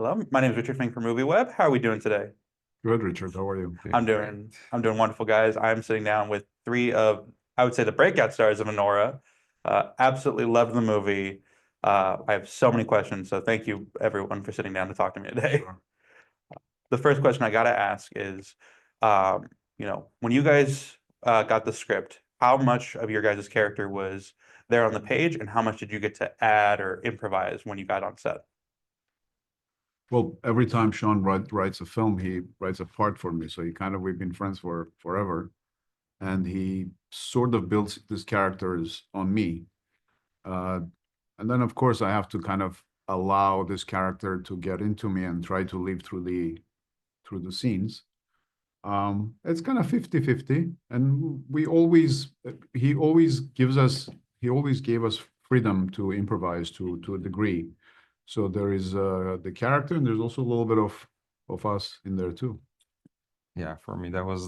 Hello, my name is Richard Fink from MovieWeb. How are we doing today? Good, Richard. How are you? I'm doing wonderful, guys. I'm sitting down with three of, I would say, the breakout stars of Anora. Absolutely love the movie. I have so many questions, so thank you everyone for sitting down to talk to me today. Sure. The first question I gotta ask is, when you guys got the script, how much of your guys' character was there on the page, and how much did you get to add or improvise when you got on set? Well, every time Sean writes a film, he writes a part for me. So we've been friends for forever. And he sort of builds these characters on me. Uh, and then, of course, I have to kind of allow this character to get into me and try to live through the scenes. It's kind of 50-50. And he always gave us freedom to improvise to a degree. So there is the character, and there's also a little bit of us in there too. Yeah, for me that was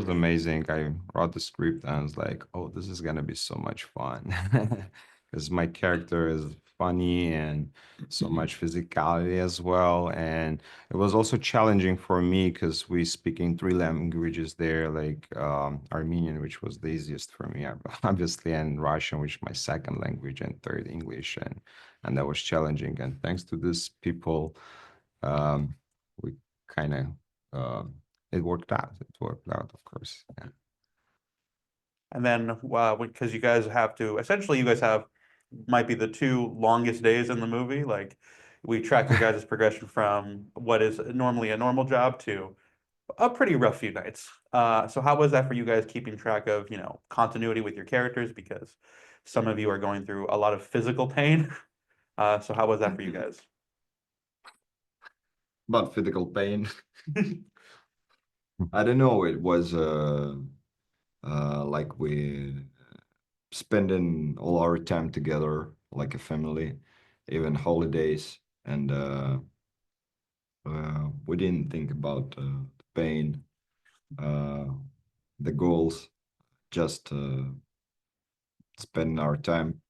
amazing. I wrote the script and I was like, oh, this is gonna be so much fun. Because my character is funny and so much physicality as well. And it was also challenging for me because we speak in three languages there, like Armenian, which was the easiest for me, obviously, and Russian, which is my second language, and third English, and that was challenging. And thanks to these people, we kind of it worked out. It worked out, of course. Yeah. And then, because you guys have to, essentially, you guys have might be the two longest days in the movie. Like, we track your guys' progression from what is normally a normal job to a pretty rough few nights. So how was that for you guys keeping track of, continuity with your characters? Because some of you are going through a lot of physical pain. So how was that for you guys? About physical pain. I don't know. It was like we spending all our time together like a family, even holidays, and we didn't think about the pain, uh, the goals, just spending our time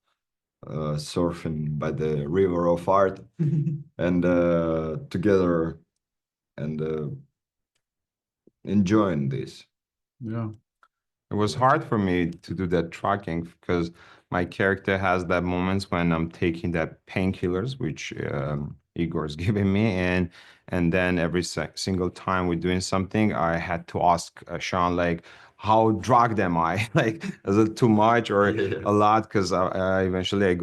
surfing by the river of art and together and enjoying this. Yeah. It was hard for me to do that tracking because my character has that moments when I'm taking that painkillers, which Igor is giving me, and then every single time we're doing something, I had to ask Sean like, how drugged am I? Like, is it too much or a lot? Because eventually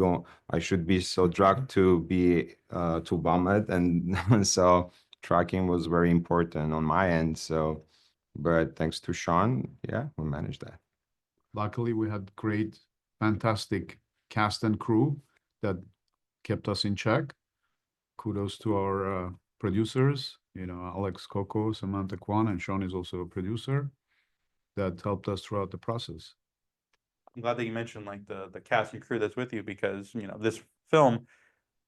I should be so drugged to be to vomit, and so tracking was very important on my end. So. But thanks to Sean, yeah, we managed that. Luckily, we had great, fantastic cast and crew that kept us in check. Kudos to our producers, Alex Coco, Samantha Kwan, and Sean is also a producer that helped us throughout the process. I'm glad that you mentioned like the cast and crew that's with you because this film,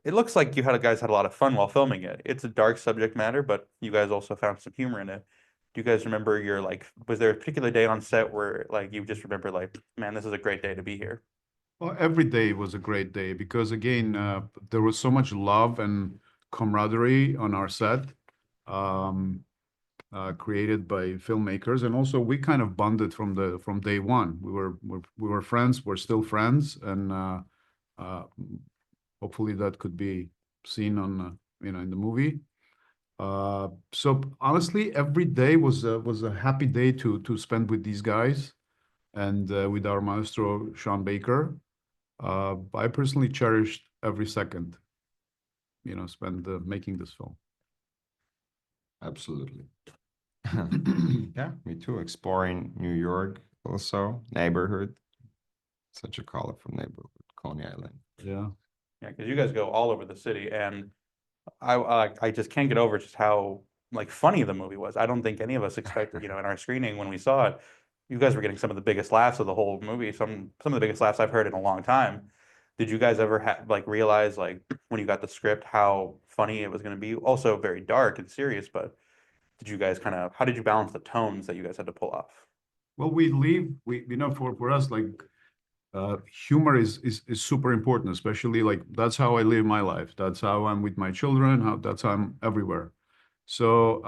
it looks like you guys had a lot of fun while filming it. It's a dark subject matter, but you guys also found some humor in it. Do you guys remember was there a particular day on set where like you just remember like, man, this is a great day to be here? Well, every day was a great day because again, there was so much love and camaraderie on our set, created by filmmakers, and also we kind of bonded from day one. We were friends. We're still friends, and hopefully that could be seen on in the movie. So honestly, every day was a happy day to spend with these guys and with our maestro Sean Baker. I personally cherished every second, spent making this film. Absolutely. Yeah, me too. Exploring New York, also neighborhood, such a colorful neighborhood, Coney Island. Yeah. Yeah, because you guys go all over the city, and I just can't get over just how like funny the movie was. I don't think any of us expected, in our screening when we saw it, you guys were getting some of the biggest laughs of the whole movie. Some of the biggest laughs I've heard in a long time. Did you guys ever realize like when you got the script how funny it was going to be? Also very dark and serious, but did you guys how did you balance the tones that you guys had to pull off? Well, for us, like humor is super important, especially like that's how I live my life. That's how I'm with my children. That's how I'm everywhere. So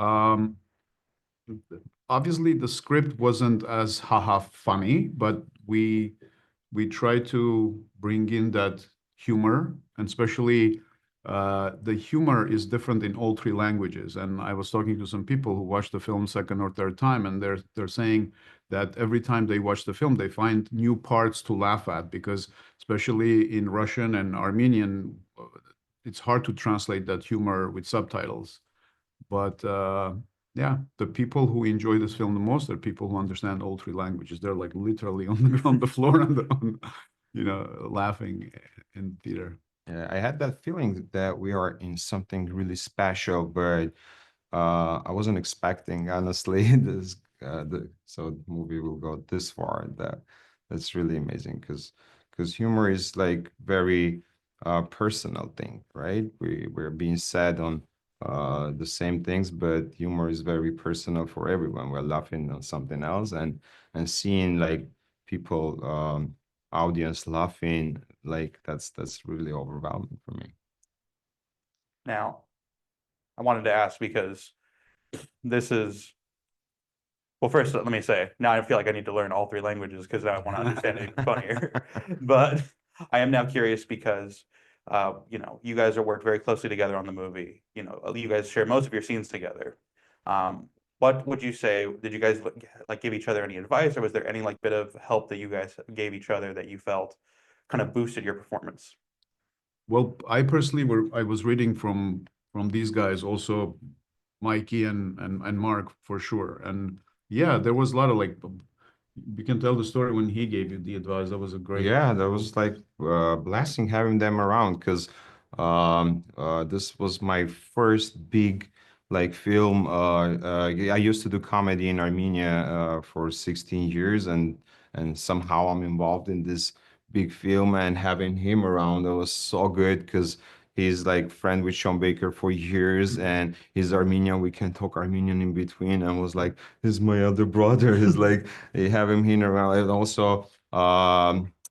obviously the script wasn't as haha funny, but we try to bring in that humor, and especially the humor is different in all three languages. And I was talking to some people who watched the film second or third time, and they're saying that every time they watch the film, they find new parts to laugh at, because especially in Russian and Armenian, it's hard to translate that humor with subtitles. But yeah, the people who enjoy this film the most are people who understand all three languages. They're like literally on the floor laughing in theater. Yeah, I had that feeling that we are in something really special, but I wasn't expecting, honestly, this so the movie will go this far. That's really amazing, because humor is like very personal thing, right? We're being sad on the same things, but humor is very personal for everyone. We're laughing on something else, and seeing like people audience laughing, like that's really overwhelming for me. Now, I wanted to ask because this is, well, first, let me say, now I feel like I need to learn all three languages because I want to understand it even funnier. But I am now curious because, you guys are worked very closely together on the movie. You guys share most of your scenes together. What would you say? Did you guys like give each other any advice, or was there any like bit of help that you guys gave each other that you felt kind of boosted your performance? Well, I personally I was reading from these guys also, Mikey and Mark for sure. And yeah, there was a lot of like, you can tell the story when he gave you the advice. That was a great. Yeah, that was like blessing having them around, because this was my first big like film. I used to do comedy in Armenia for 16 years, and somehow I'm involved in this big film, and having him around, that was so good, because he's like friend with Sean Baker for years, and he's Armenian. We can talk Armenian in between, and was like, "This is my other brother." He's like, you have him here around, and also.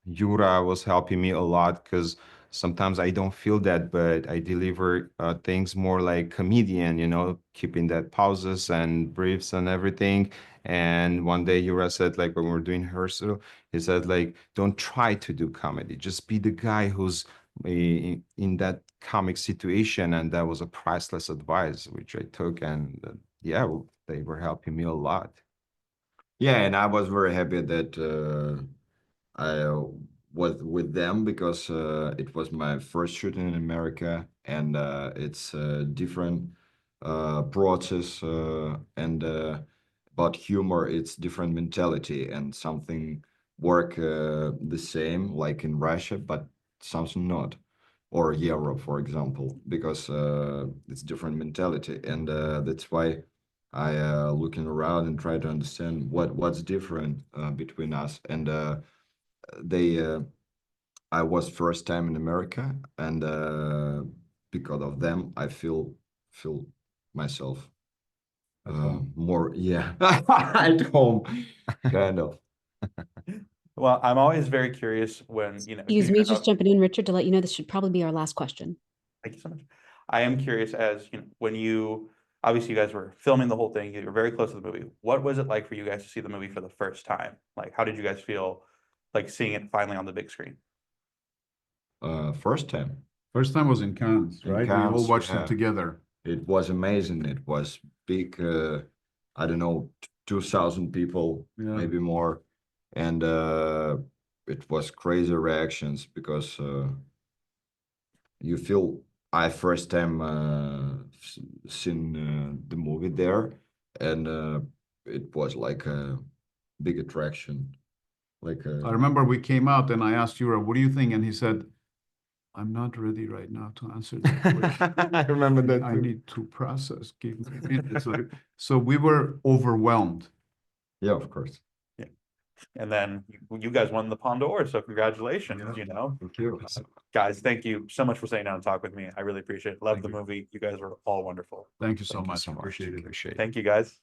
Yura was helping me a lot, because sometimes I don't feel that, but I deliver things more like comedian, keeping that pauses and briefs and everything. And one day Yura said, like when we were doing rehearsal, he said, like, don't try to do comedy, just be the guy who's in that comic situation. And that was a priceless advice, which I took, and yeah, they were helping me a lot. Yeah, and I was very happy that I was with them because it was my first shooting in America, and it's a different process, and but humor, it's different mentality, and something work the same like in Russia, but something not, or Europe, for example, because it's different mentality, and that's why I looking around and try to understand what's different between us. And they I was first time in America, and because of them I feel myself At home. more, yeah, at home, kind of. Well, I'm always very curious when, Excuse me, just jumping in, Richard, to let you know this should probably be our last question. Thank you so much. I am curious as, when obviously you guys were filming the whole thing, you were very close to the movie. What was it like for you guys to see the movie for the first time? Like, how did you guys feel like seeing it finally on the big screen? First time. First time was in Cannes, In right? We all Cannes, watched yeah. it together. It was amazing. It was big, I don't know, 2,000 people, Yeah. maybe more. And it was crazy reactions because you feel I first time seen the movie there, and it was like a big attraction. Like I remember we came out and I asked Yura, what do you think? And he said, I'm not ready right now to answer that question. I remember that I too. need to process. Give me a minute. So we were overwhelmed. yeah, of course. Yeah. And then you guys won the Palme d'Or, so congratulations, Yeah. Thank you. Guys, thank you so much for sitting down and talk with me. I really appreciate it. Love Thank the you. movie. You guys were all wonderful. Thank you so Thank you much. so much. Appreciate it. Appreciate it. Thank you, guys.